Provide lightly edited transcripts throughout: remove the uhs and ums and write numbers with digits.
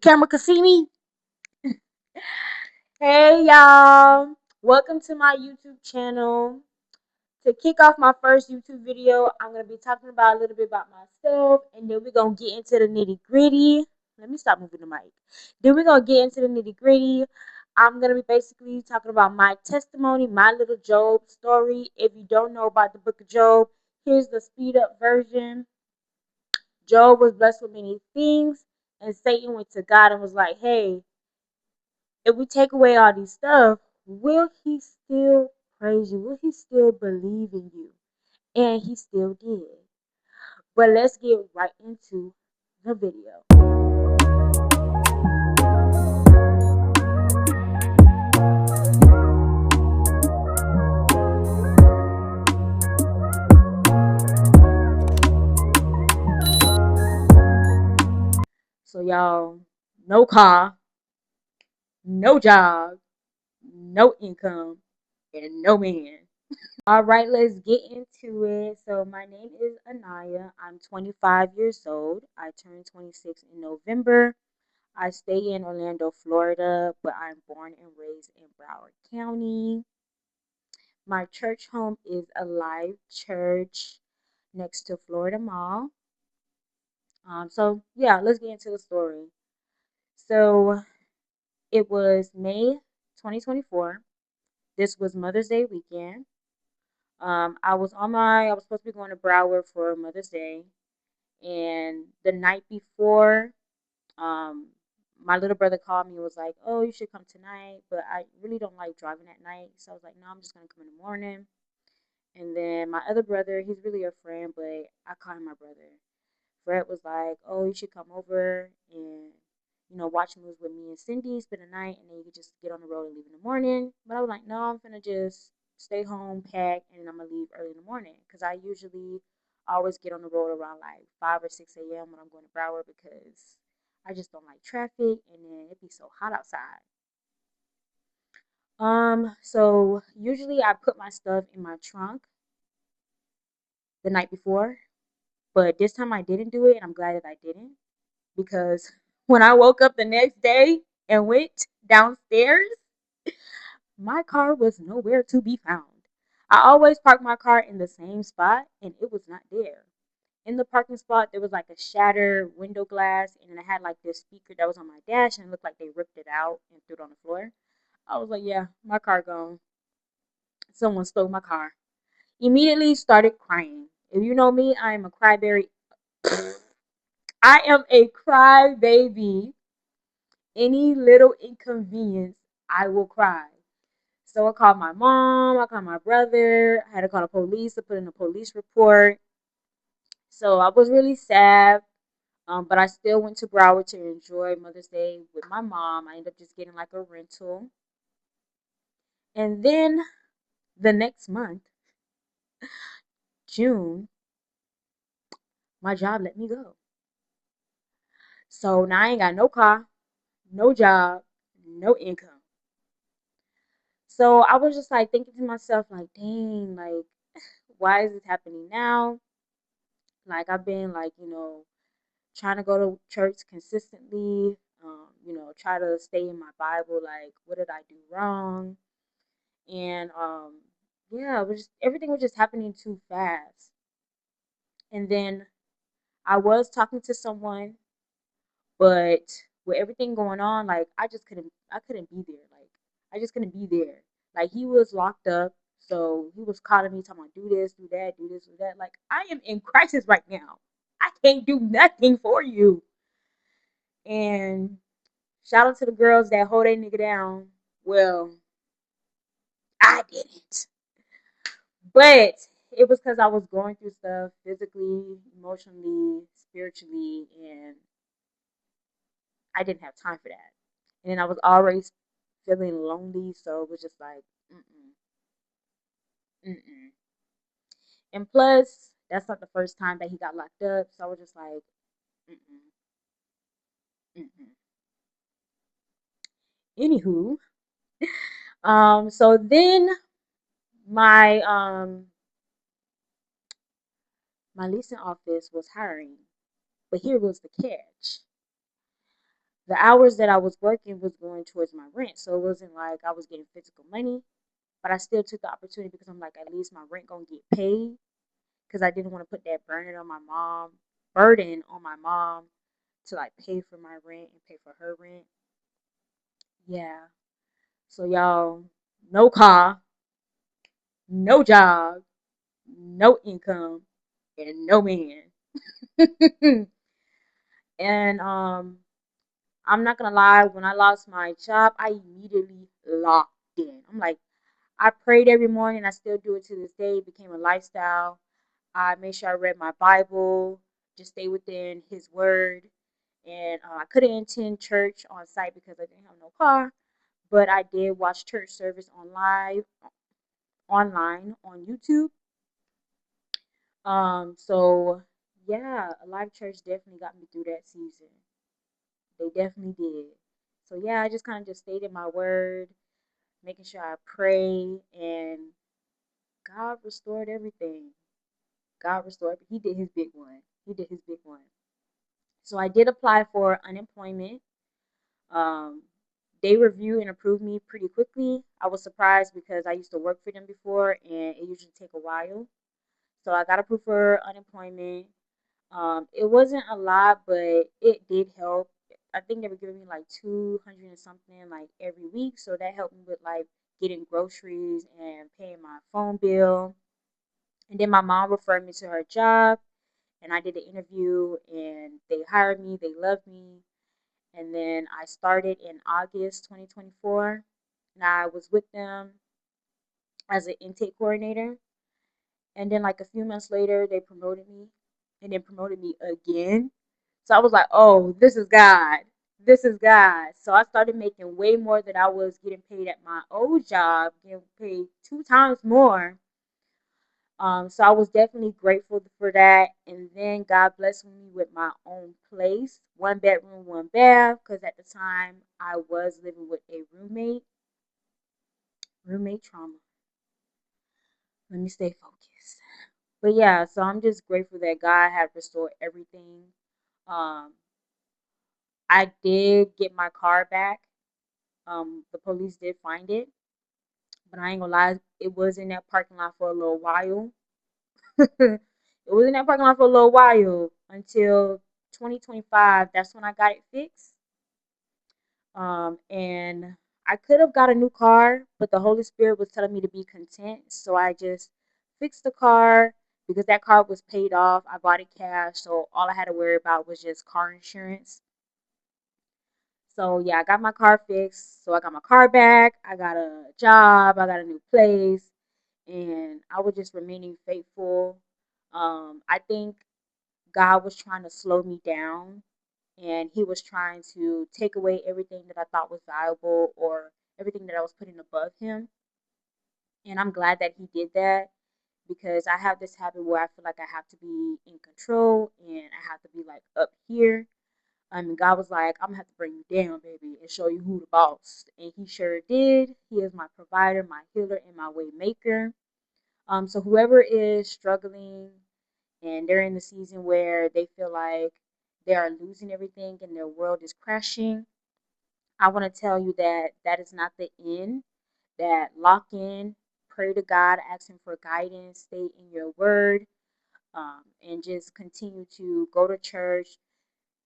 camera could see me. Hey y'all, welcome to my YouTube channel. To kick off my first YouTube video, I'm gonna be talking about a little bit about myself, and then we're gonna get into the nitty gritty. Let me stop moving the mic. Then we're gonna get into the nitty gritty. I'm gonna be basically talking about my testimony, my little Job story. If you don't know about the book of Job, here's the speed up version. Job was blessed with many things, and Satan went to God and was like, "Hey, if we take away all these stuff, will he still praise you? Will he still believe in you?" And he still did. But let's get right into the video. So y'all, no car, no job, no income, and no man. All right, let's get into it. So my name is Anaya. I'm 25 years old. I turned 26 in November. I stay in Orlando, Florida, but I'm born and raised in Broward County. My church home is Alive Church next to Florida Mall. So yeah, let's get into the story. So it was May 2024. This was Mother's Day weekend. I was supposed to be going to Broward for Mother's Day, and the night before, um, my little brother called me and was like, "Oh, you should come tonight," but I really don't like driving at night, so I was like, "No, I'm just gonna come in the morning." And then my other brother, he's really a friend, but I call him my brother. Fred was like, "Oh, you should come over and watch movies with me and Cindy, spend the night, and then you could just get on the road and leave in the morning." But I was like, "No, I'm gonna just stay home, pack, and I'm gonna leave early in the morning because I usually always get on the road around like 5 or 6 a.m. when I'm going to Broward because I just don't like traffic, and then it'd be so hot outside." So usually I put my stuff in my trunk the night before, but this time I didn't do it, and I'm glad that I didn't because when I woke up the next day and went downstairs, my car was nowhere to be found. I always park my car in the same spot, and it was not there. In the parking spot, there was like a shattered window glass, and then I had like this speaker that was on my dash, and it looked like they ripped it out and threw it on the floor. I was like, "Yeah, my car gone. Someone stole my car." Immediately started crying. If you know me, I am a cryberry. I am a crybaby. Any little inconvenience, I will cry. So I called my mom, I called my brother, I had to call the police to put in a police report. So I was really sad, but I still went to Broward to enjoy Mother's Day with my mom. I ended up just getting like a rental. And then the next month, June, my job let me go. So now I ain't got no car, no job, no income. So I was just like thinking to myself, like, dang, like, why is this happening now? Like, I've been like, trying to go to church consistently, try to stay in my Bible. Like, what did I do wrong? And yeah, it was just, everything was just happening too fast. And then I was talking to someone, but with everything going on, like I couldn't be there. Like I just couldn't be there. Like he was locked up, so he was calling me talking about do this, do that, do this, do that. Like I am in crisis right now. I can't do nothing for you. And shout out to the girls that hold that nigga down. Well, I didn't. But it was because I was going through stuff physically, emotionally, spiritually, and I didn't have time for that. And then I was already feeling lonely, so it was just like, mm-mm, mm-mm. And plus, that's not the first time that he got locked up, so I was just like, mm-mm, mm-mm. Anywho, so then my my leasing office was hiring, but here was the catch. the hours that I was working was going towards my rent. So it wasn't like I was getting physical money, but I still took the opportunity because I'm like, at least my rent gonna get paid because I didn't want to put that burden on my mom to like pay for my rent and pay for her rent. Yeah. So y'all, no car, no job, no income, and no man. And I'm not gonna lie, when I lost my job, I immediately locked in. I'm like, I prayed every morning. I still do it to this day. It became a lifestyle. I made sure I read my Bible, just stay within His Word. And I couldn't attend church on site because I didn't have no car, but I did watch church service online on YouTube. So yeah, a live church definitely got me through that season. They definitely did. So yeah, I just kind of just stayed in my word, making sure I pray, and God restored everything. God restored. He did His big one. He did His big one. So I did apply for unemployment. Um, they reviewed and approved me pretty quickly. I was surprised because I used to work for them before, and it usually take a while. So I got approved for unemployment. It wasn't a lot, but it did help. I think they were giving me like 200 and something like every week, so that helped me with like getting groceries and paying my phone bill. And then my mom referred me to her job, and I did the interview, and they hired me. They loved me, and then I started in August 2024, and I was with them as an intake coordinator. And then like a few months later, they promoted me, and then promoted me again. So I was like, oh, this is God. This is God. So I started making way more than I was getting paid at my old job, getting paid 2 times more. So I was definitely grateful for that. And then God blessed me with my own place, 1 bedroom, 1 bath, because at the time I was living with a roommate. Roommate trauma. Let me stay focused. But yeah, so I'm just grateful that God had restored everything. Um, I did get my car back. The police did find it, but I ain't gonna lie, it was in that parking lot for a little while. It was in that parking lot for a little while until 2025. That's when I got it fixed. And I could have got a new car, but the Holy Spirit was telling me to be content. So I just fixed the car because that car was paid off. I bought it cash. So all I had to worry about was just car insurance. So yeah, I got my car fixed. So I got my car back. I got a job. I got a new place. And I was just remaining faithful. I think God was trying to slow me down, and He was trying to take away everything that I thought was valuable or everything that I was putting above Him. And I'm glad that He did that because I have this habit where I feel like I have to be in control and I have to be like up here. God was like, I'm gonna have to bring you down, baby, and show you who the boss. And He sure did. He is my provider, my healer, and my way maker. So whoever is struggling and they're in the season where they feel like they are losing everything and their world is crashing, I want to tell you that that is not the end. That lock in, pray to God, ask Him for guidance, stay in your word, and just continue to go to church,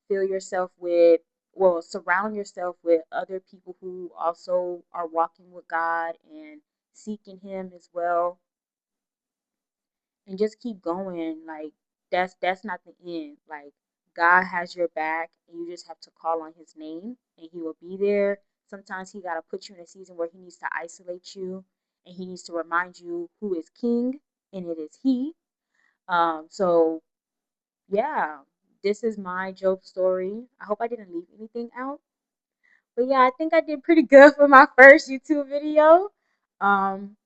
fill yourself with, well, surround yourself with other people who also are walking with God and seeking Him as well, and just keep going. Like that's not the end. Like God has your back, and you just have to call on His name, and He will be there. Sometimes He gotta put you in a season where He needs to isolate you, and He needs to remind you who is King, and it is He. So yeah, this is my Job story. I hope I didn't leave anything out. But yeah, I think I did pretty good for my first YouTube video. Um,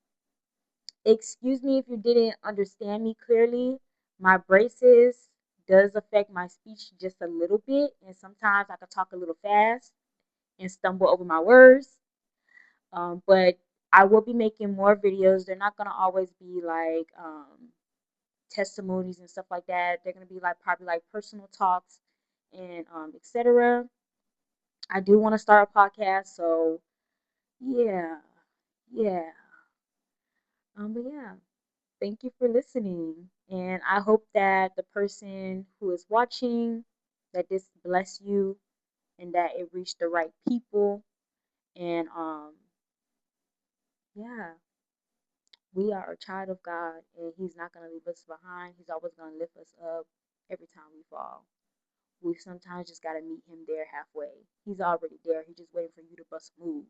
Excuse me if you didn't understand me clearly. My braces does affect my speech just a little bit, and sometimes I could talk a little fast and stumble over my words. But I will be making more videos. They're not gonna always be like testimonies and stuff like that. They're gonna be like probably like personal talks and etc. I do want to start a podcast, so yeah, yeah. But yeah, thank you for listening, and I hope that the person who is watching, that this bless you, and that it reached the right people, and yeah, we are a child of God, and He's not gonna leave us behind. He's always gonna lift us up every time we fall. We sometimes just gotta meet Him there halfway. He's already there. He's just waiting for you to bust a move.